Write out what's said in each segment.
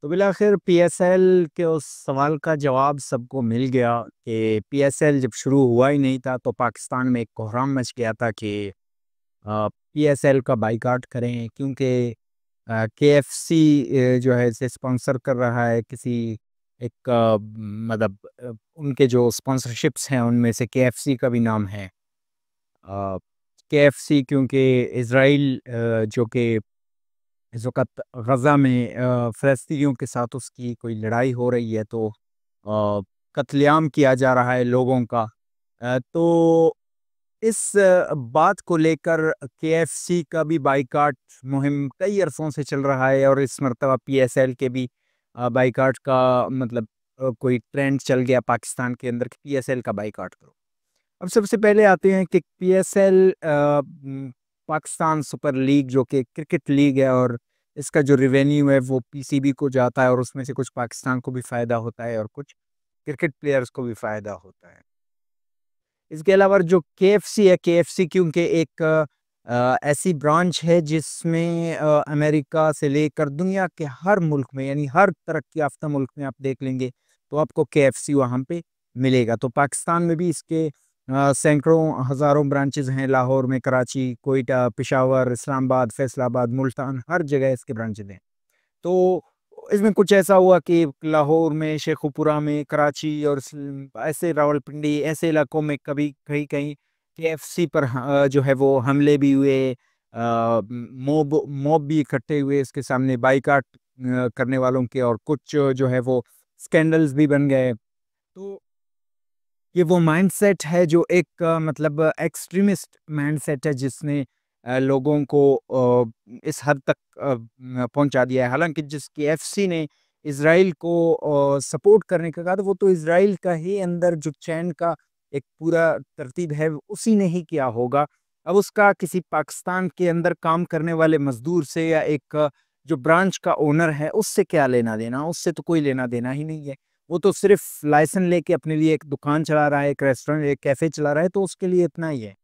तो बिलाखिर पीएसएल के उस सवाल का जवाब सबको मिल गया कि पीएसएल जब शुरू हुआ ही नहीं था तो पाकिस्तान में एक कोहराम मच गया था कि पीएसएल का बाइकआउट करें क्योंकि केएफसी जो है इसे स्पॉन्सर कर रहा है किसी एक मतलब उनके जो स्पॉन्सरशिप्स हैं उनमें से केएफसी का भी नाम है। केएफसी क्योंकि इसराइल जो कि इस वक़्त गज़ा में फ़लस्तीनियों के साथ उसकी कोई लड़ाई हो रही है तो कत्लेआम किया जा रहा है लोगों का। तो इस बात को लेकर केएफसी का भी बाइकआउट मुहिम कई अरसों से चल रहा है और इस मर्तबा पीएसएल के भी बाइकआउट का मतलब कोई ट्रेंड चल गया पाकिस्तान के अंदर कि पीएसएल का बाइकआउट करो। अब सबसे पहले आते हैं कि पीएसएल पाकिस्तान सुपर लीग जो कि क्रिकेट लीग है और इसका जो रेवेन्यू है वो पीसीबी को जाता है और उसमें से कुछ पाकिस्तान को भी फ़ायदा होता है और कुछ क्रिकेट प्लेयर्स को भी फ़ायदा होता है। इसके अलावा जो केएफसी है, केएफसी क्योंकि एक ऐसी ब्रांच है जिसमें अमेरिका से लेकर दुनिया के हर मुल्क में यानी हर तरक्की याफ्ता मुल्क में आप देख लेंगे तो आपको केएफसी वहाँ पे मिलेगा। तो पाकिस्तान में भी इसके सैकड़ों हज़ारों ब्रांचेस हैं लाहौर में, कराची, कोयटा, पेशावर, इस्लामाबाद, फैसलाबाद, मुल्तान हर जगह इसके ब्रांचेस हैं। तो इसमें कुछ ऐसा हुआ कि लाहौर में, शेखुपुरा में, कराची और ऐसे रावलपिंडी ऐसे इलाकों में कभी कहीं-कहीं केएफसी पर जो है वो हमले भी हुए, मॉब भी इकट्ठे हुए इसके सामने बाइकआउट करने वालों के और कुछ जो है वो स्कैंडल्स भी बन गए। तो ये वो माइंडसेट है जो एक मतलब एक्सट्रीमिस्ट माइंडसेट है जिसने लोगों को इस हद तक पहुंचा दिया है। हालांकि जिस केएफसी ने इज़राइल को सपोर्ट करने का कहा था वो तो इज़राइल का ही अंदर जो चैन का एक पूरा तरतीब है उसी ने ही किया होगा। अब उसका किसी पाकिस्तान के अंदर काम करने वाले मजदूर से या एक जो ब्रांच का ओनर है उससे क्या लेना देना, उससे तो कोई लेना देना ही नहीं है। वो तो सिर्फ़ लाइसेंस लेके अपने लिए एक दुकान चला रहा है, एक रेस्टोरेंट, एक कैफ़े चला रहा है, तो उसके लिए इतना ही है।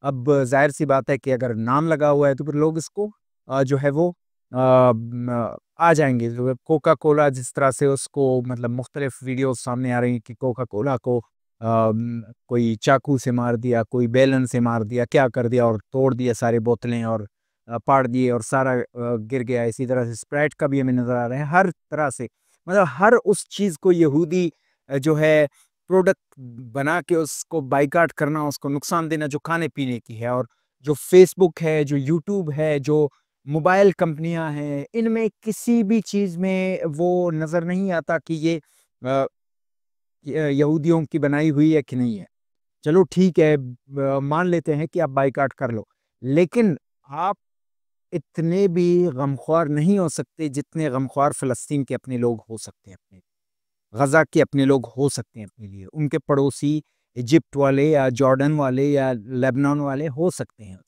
अब ज़ाहिर-सी बात है कि अगर नाम लगा हुआ है, तो फिर लोग इसको जो है वो आ जाएँगे। जो कोका कोला जिस तरह से उसको मतलब मुख्तलिफ़ वीडियोज़ सामने आ रही हैं कि कोका कोला को कोई चाकू से मार दिया, कोई बेलन से मार दिया, क्या कर दिया और तोड़ दिया सारी बोतलें और पाड़ दिए और सारा गिर गया। इसी तरह से स्प्राइट का भी हमें नज़र आ रहा है, हर तरह से मतलब हर उस चीज़ को यहूदी जो है प्रोडक्ट बना के उसको बायकॉट करना, उसको नुकसान देना जो खाने-पीने की है और जो फ़ेसबुक है, जो यूट्यूब है, जो मोबाइल कंपनियाँ हैं, इनमें किसी भी चीज़ में वो नज़र नहीं आता कि ये अ, यहूदियों की बनाई हुई है कि नहीं है। चलो ठीक है मान लेते हैं कि आप बायकॉट कर लो, लेकिन आप इतने भी गमख्वार नहीं हो सकते जितने गमख्वार फ़लस्तीन के अपने लोग हो सकते हैं अपने। गज़ा के अपने लोग हो सकते हैं अपने लिए। उनके पड़ोसी इजिप्ट वाले या जॉर्डन वाले या लेबनान वाले हो सकते हैं।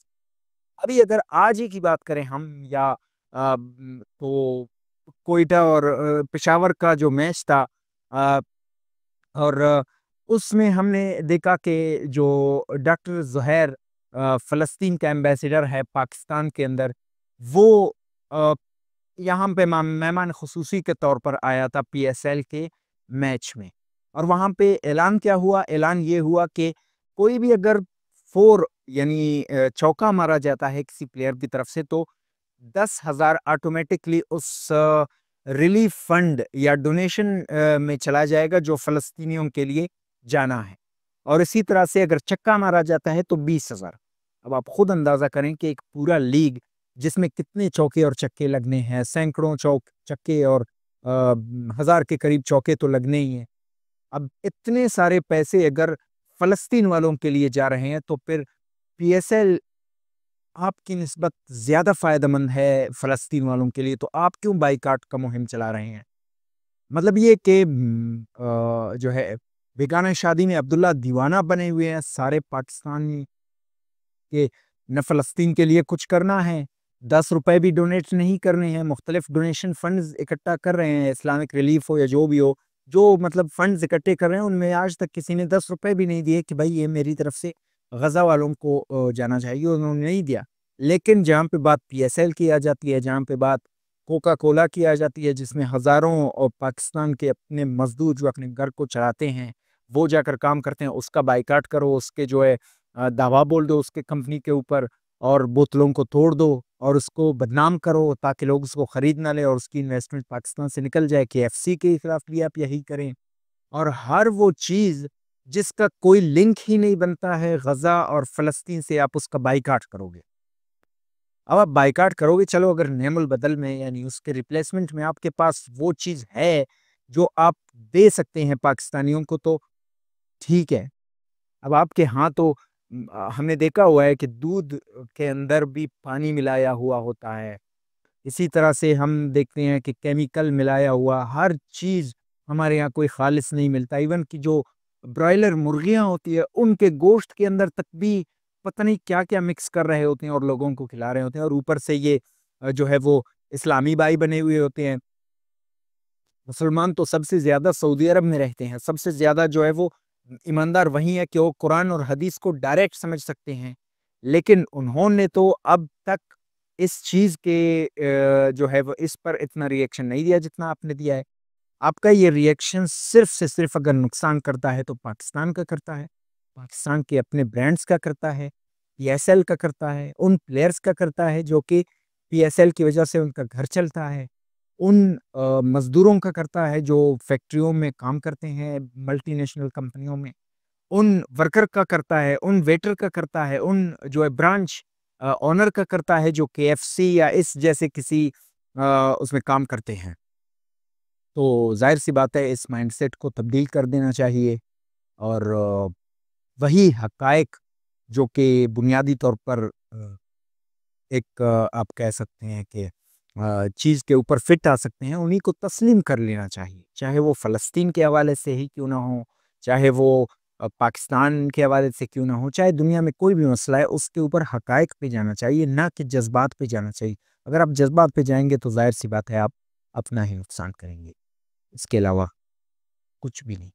अभी अगर आज ही की बात करें हम या तो क्वेटा और पेशावर का जो मैच था अ, और उसमें हमने देखा कि जो डॉक्टर ज़ुहैर फ़लस्तीन का एम्बेसडर है पाकिस्तान के अंदर, वो अ, यहाँ पे मेहमान ख़ुसूसी के तौर पर आया था पीएसएल के मैच में और वहाँ पे ऐलान क्या हुआ? ऐलान ये हुआ कि कोई भी अगर 4 यानी चौका मारा जाता है किसी प्लेयर की तरफ से तो 10,000 ऑटोमेटिकली उस रिलीफ फंड या डोनेशन में चला जाएगा जो फ़लस्तीनियों के लिए जाना है और इसी तरह से अगर छक्का मारा जाता है तो 20,000। अब आप खुद अंदाज़ा करें कि एक पूरा लीग जिसमें कितने चौके और छक्के लगने हैं, सैकड़ों छक्के और हज़ार के करीब चौके तो लगने ही हैं। अब इतने सारे पैसे अगर फ़लस्तीन वालों के लिए जा रहे हैं, तो फिर पीएसएल आपकी निस्बत ज़्यादा फ़ायदेमंद है फ़लस्तीन वालों के लिए, तो आप क्यों बायकॉट का मुहिम चला रहे हैं? मतलब ये कि जो है बेगाना शादी में अब्दुल्ला दीवाना बने हुए हैं सारे पाकिस्तानी कि न फ़लस्तीन के लिए कुछ करना है, ₹10 भी डोनेट नहीं करने हैं, मुख्तलिफ डोनेशन फंड्स इकट्ठा कर रहे हैं, इस्लामिक रिलीफ हो या जो भी हो, जो मतलब फंड्स इकट्ठे कर रहे हैं, उनमें आज तक किसी ने ₹10 भी नहीं दिए कि भाई ये मेरी तरफ से गज़ा वालों को जाना चाहिए, उन्होंने नहीं दिया। लेकिन जहाँ पे बात पीएसएल की आ जाती है, जहाँ पे बात कोका कोला की आ जाती है, जिसमें हज़ारों और पाकिस्तान के अपने मज़दूर जो अपने घर को चलाते हैं, वो जाकर काम करते हैं, उसका बायकॉट करो, उसके जो है दावा बोल दो उसके कंपनी के ऊपर और बोतलों को तोड़ दो और उसको बदनाम करो ताकि लोग उसको खरीद ना लें और उसकी इन्वेस्टमेंट पाकिस्तान से निकल जाए। केएफसी के खिलाफ भी आप यही करें और हर वो चीज़ जिसका कोई लिंक ही नहीं बनता है गज़ा और फ़लस्तीन से, आप उसका बायकॉट करोगे। अब आप बायकॉट करोगे, चलो अगर नेमुल बदल में यानी उसके रिप्लेसमेंट में आपके पास वो चीज़ है, जो आप दे सकते हैं पाकिस्तानियों को, तो ठीक है। अब आपके यहाँ तो हमने देखा हुआ है कि दूध के अंदर भी पानी मिलाया हुआ होता है। इसी तरह से हम देखते हैं कि केमिकल मिलाया हुआ हर चीज़ हमारे यहाँ कोई ख़ालिस नहीं मिलता। इवन कि जो ब्रॉयलर मुर्गियाँ होती है, उनके गोश्त के अंदर तक भी पता नहीं क्या-क्या मिक्स कर रहे होते हैं और लोगों को खिला रहे होते हैं और ऊपर से ये जो है वो इस्लामी भाई बने हुए होते हैं। मुसलमान तो सबसे ज़्यादा सऊदी अरब में रहते हैं, सबसे ज़्यादा जो है वो ईमानदार वही है कि वो कुरान और हदीस को डायरेक्ट समझ सकते हैं। लेकिन उन्होंने तो अब तक इस चीज़ के जो है वो इस पर इतना रिएक्शन नहीं दिया जितना आपने दिया है। आपका ये रिएक्शन सिर्फ़ से सिर्फ़ अगर नुकसान करता है तो पाकिस्तान का करता है, पाकिस्तान के अपने ब्रांड्स का करता है, पीएसएल का करता है, उन प्लेयर्स का करता है जो कि पीएसएल की वजह से उनका घर चलता है। उन मज़दूरों का करता है जो फैक्ट्रियों में काम करते हैं, मल्टीनेशनल कंपनियों में। उन वर्कर का करता है, उन वेटर का करता है, उन जो है ब्रांच ओनर का करता है जो केएफसी या इस जैसे किसी उसमें काम करते हैं। तो ज़ाहिर-सी बात है इस माइंडसेट को तब्दील कर देना चाहिए और वही हक़ाइक़ जो कि बुनियादी तौर पर एक आप कह सकते हैं कि चीज़ के ऊपर फिट आ सकते हैं, उन्हीं को तस्लीम कर लेना चाहिए। चाहे वो फ़लस्तीन के हवाले से ही क्यों ना हो, चाहे वो पाकिस्तान के हवाले से क्यों ना हो, चाहे दुनिया में कोई भी मसला है, उसके ऊपर हक़ाइक़ पे जाना चाहिए, ना कि जज़्बात पे जाना चाहिए। अगर आप जज़्बात पे जाएँगे तो ज़ाहिर-सी बात है आप अपना ही नुकसान करेंगे। इसके अलावा कुछ भी नहीं।